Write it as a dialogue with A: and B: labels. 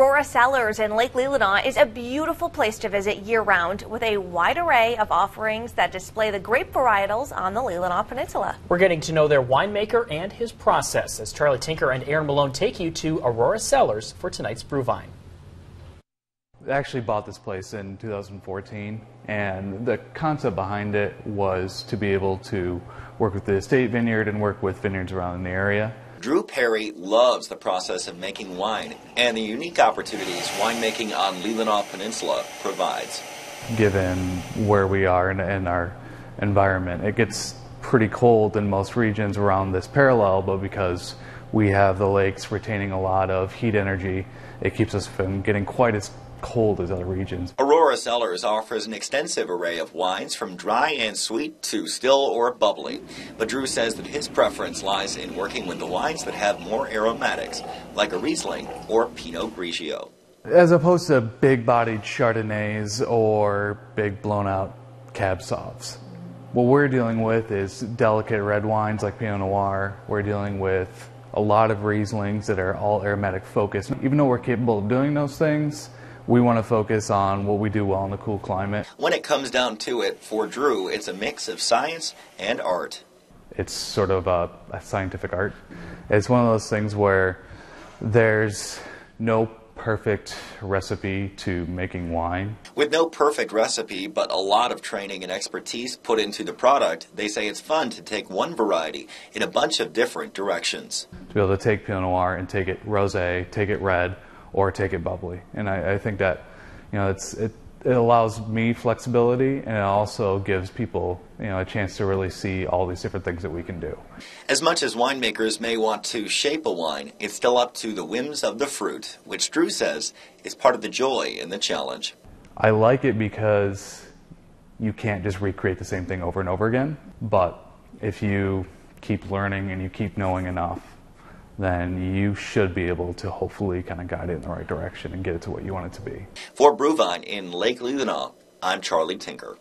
A: Aurora Cellars in Lake Leelanau is a beautiful place to visit year-round with a wide array of offerings that display the grape varietals on the Leelanau Peninsula.
B: We're getting to know their winemaker and his process as Charlie Tinker and Aaron Malone take you to Aurora Cellars for tonight's BrewVine.
C: I actually bought this place in 2014, and the concept behind it was to be able to work with the estate vineyard and work with vineyards around in the area.
D: Drew Perry loves the process of making wine and the unique opportunities winemaking on Leelanau Peninsula provides.
C: Given where we are in our environment, it gets pretty cold in most regions around this parallel, but because we have the lakes retaining a lot of heat energy, it keeps us from getting quite as cold as other regions.
D: Aurora Cellars offers an extensive array of wines from dry and sweet to still or bubbly. But Drew says that his preference lies in working with the wines that have more aromatics, like a Riesling or Pinot Grigio.
C: As opposed to big-bodied Chardonnays or big blown-out Cab Sauves. What we're dealing with is delicate red wines like Pinot Noir. We're dealing with a lot of Rieslings that are all aromatic focused. Even though we're capable of doing those things, we want to focus on what we do well in a cool climate.
D: When it comes down to it, for Drew, it's a mix of science and art.
C: It's sort of a scientific art. It's one of those things where there's no perfect recipe to making wine.
D: With no perfect recipe, but a lot of training and expertise put into the product, they say it's fun to take one variety in a bunch of different directions.
C: To be able to take Pinot Noir and take it rosé, take it red, or take it bubbly. And I think that, you know, it allows me flexibility, and it also gives people, you know, a chance to really see all these different things that we can do.
D: As much as winemakers may want to shape a wine, it's still up to the whims of the fruit, which Drew says is part of the joy and the challenge.
C: I like it because you can't just recreate the same thing over and over again, but if you keep learning and you keep knowing enough, then you should be able to hopefully kind of guide it in the right direction and get it to what you want it to be.
D: For BrewVine in Lake Leelanau, I'm Charlie Tinker.